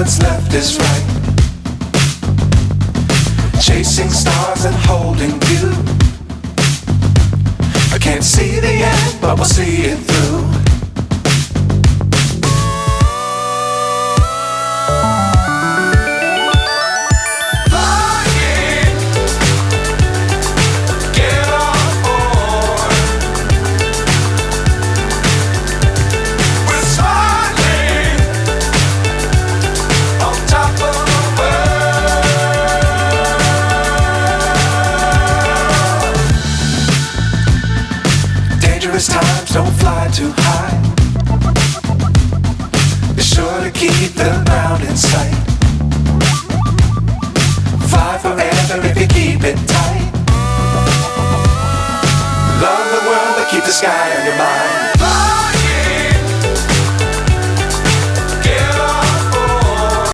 what's left is right. Chasing stars and holding you. I can't see the end, but we'll see it through. Times don't fly too high. Be sure to keep the ground in sight. Fly forever if you keep it tight. Love the world, but keep the sky on your mind.